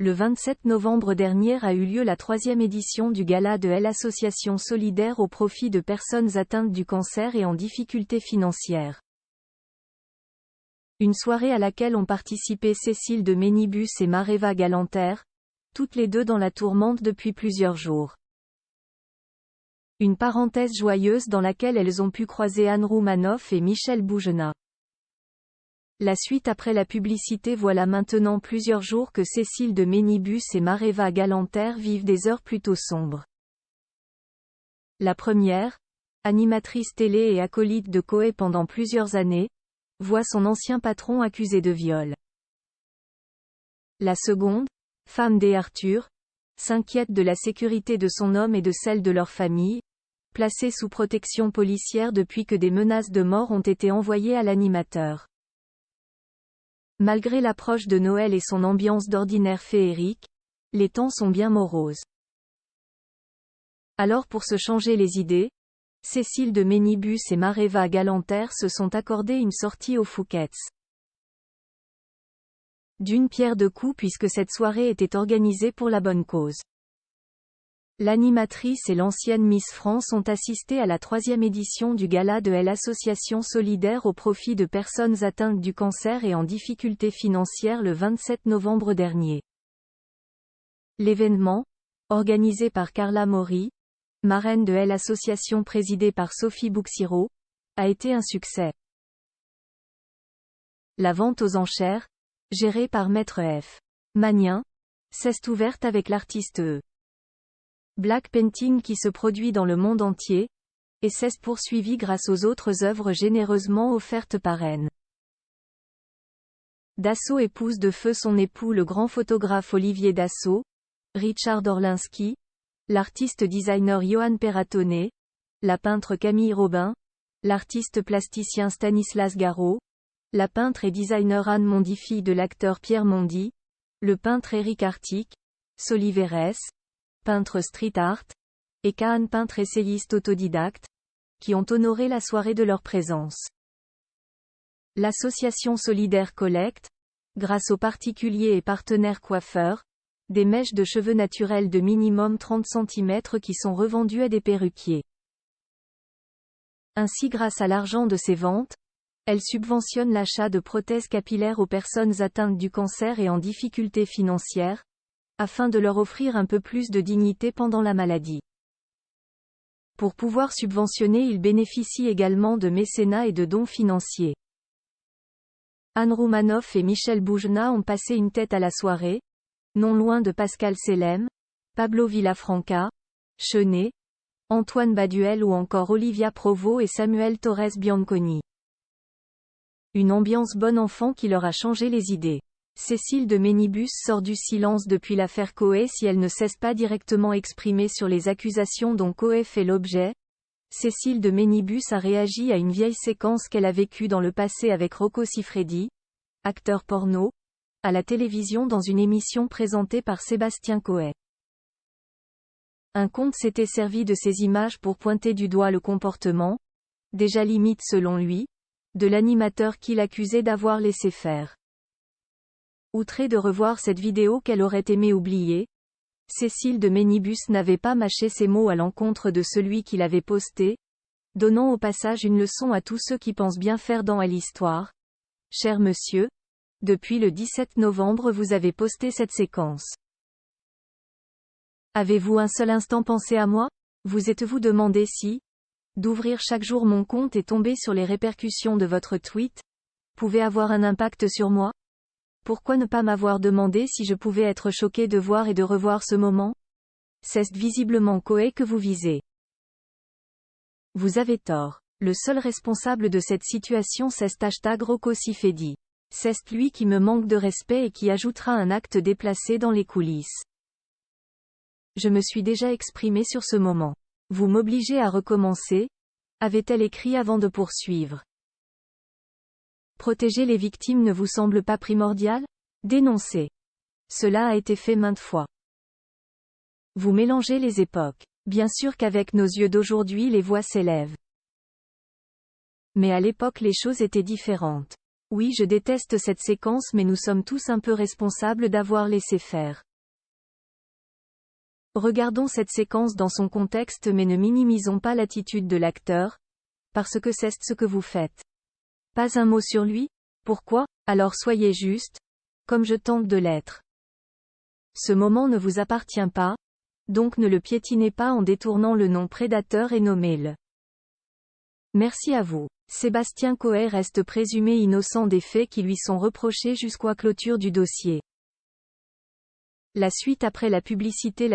Le 27 novembre dernier a eu lieu la 3e édition du gala de l'Association solidaire au profit de personnes atteintes du cancer et en difficulté financière. Une soirée à laquelle ont participé Cécile de Ménibus et Mareva Galanter, toutes les deux dans la tourmente depuis plusieurs jours. Une parenthèse joyeuse dans laquelle elles ont pu croiser Anne Roumanoff et Michel Boujna. La suite après la publicité. Voilà maintenant plusieurs jours que Cécile de Ménibus et Mareva Galanter vivent des heures plutôt sombres. La première, animatrice télé et acolyte de Coé pendant plusieurs années, voit son ancien patron accusé de viol. La seconde, femme d'Arthur, s'inquiète de la sécurité de son homme et de celle de leur famille, placée sous protection policière depuis que des menaces de mort ont été envoyées à l'animateur. Malgré l'approche de Noël et son ambiance d'ordinaire féerique, les temps sont bien moroses. Alors pour se changer les idées, Cécile de Ménibus et Mareva Galanter se sont accordé une sortie aux Fouquet's. D'une pierre deux coups puisque cette soirée était organisée pour la bonne cause. L'animatrice et l'ancienne Miss France ont assisté à la 3e édition du gala de l'Association solidaire au profit de personnes atteintes du cancer et en difficulté financière le 27 novembre dernier. L'événement, organisé par Carla Maury, marraine de l'association présidée par Sophie Bouxiro, a été un succès. La vente aux enchères, gérée par Maître F. Magnin, s'est ouverte avec l'artiste E. Black Painting qui se produit dans le monde entier, et s'est poursuivie grâce aux autres œuvres généreusement offertes par N. Dassault épouse de feu son époux le grand photographe Olivier Dassault, Richard Orlinski, l'artiste designer Johan Perratonnet, la peintre Camille Robin, l'artiste plasticien Stanislas Garot, la peintre et designer Anne Mondy fille de l'acteur Pierre Mondy, le peintre Éric Artic, Soliveres, peintre street art, et Kaan peintre essayiste autodidacte, qui ont honoré la soirée de leur présence. L'association solidaire collecte, grâce aux particuliers et partenaires coiffeurs, des mèches de cheveux naturelles de minimum 30 cm qui sont revendues à des perruquiers. Ainsi grâce à l'argent de ces ventes, elle subventionne l'achat de prothèses capillaires aux personnes atteintes du cancer et en difficulté financière, afin de leur offrir un peu plus de dignité pendant la maladie. Pour pouvoir subventionner, ils bénéficient également de mécénat et de dons financiers. Anne Roumanoff et Michel Boujna ont passé une tête à la soirée, non loin de Pascal Selem, Pablo Villafranca, Chenet, Antoine Baduel ou encore Olivia Provost et Samuel Torres Bianconi. Une ambiance bon enfant qui leur a changé les idées. Cécile de Ménibus sort du silence depuis l'affaire Coé si elle ne cesse pas directement exprimée sur les accusations dont Coé fait l'objet. Cécile de Ménibus a réagi à une vieille séquence qu'elle a vécue dans le passé avec Rocco Siffredi, acteur porno, à la télévision dans une émission présentée par Sébastien Coé. Un compte s'était servi de ces images pour pointer du doigt le comportement, déjà limite selon lui, de l'animateur qu'il accusait d'avoir laissé faire. Outrée de revoir cette vidéo qu'elle aurait aimé oublier, Cécile de Ménibus n'avait pas mâché ses mots à l'encontre de celui qui l'avait posté, donnant au passage une leçon à tous ceux qui pensent bien faire dans l'histoire. Cher monsieur, depuis le 17 novembre vous avez posté cette séquence. Avez-vous un seul instant pensé à moi? Vous êtes-vous demandé si, d'ouvrir chaque jour mon compte et tomber sur les répercussions de votre tweet, pouvait avoir un impact sur moi? Pourquoi ne pas m'avoir demandé si je pouvais être choqué de voir et de revoir ce moment? C'est visiblement Coé que vous visez. Vous avez tort. Le seul responsable de cette situation c'est #Rocco Siffredi. C'est lui qui me manque de respect et qui ajoutera un acte déplacé dans les coulisses. Je me suis déjà exprimé sur ce moment. Vous m'obligez à recommencer, avait-elle écrit avant de poursuivre. Protéger les victimes ne vous semble pas primordial? Dénoncez. Cela a été fait maintes fois. Vous mélangez les époques. Bien sûr qu'avec nos yeux d'aujourd'hui les voix s'élèvent. Mais à l'époque les choses étaient différentes. Oui, je déteste cette séquence mais nous sommes tous un peu responsables d'avoir laissé faire. Regardons cette séquence dans son contexte mais ne minimisons pas l'attitude de l'acteur, parce que c'est ce que vous faites. Pas un mot sur lui? Pourquoi? Alors soyez juste, comme je tente de l'être. Ce moment ne vous appartient pas, donc ne le piétinez pas en détournant le nom prédateur et nommez-le. Merci à vous. Sébastien Coé reste présumé innocent des faits qui lui sont reprochés jusqu'à clôture du dossier. La suite après la publicité.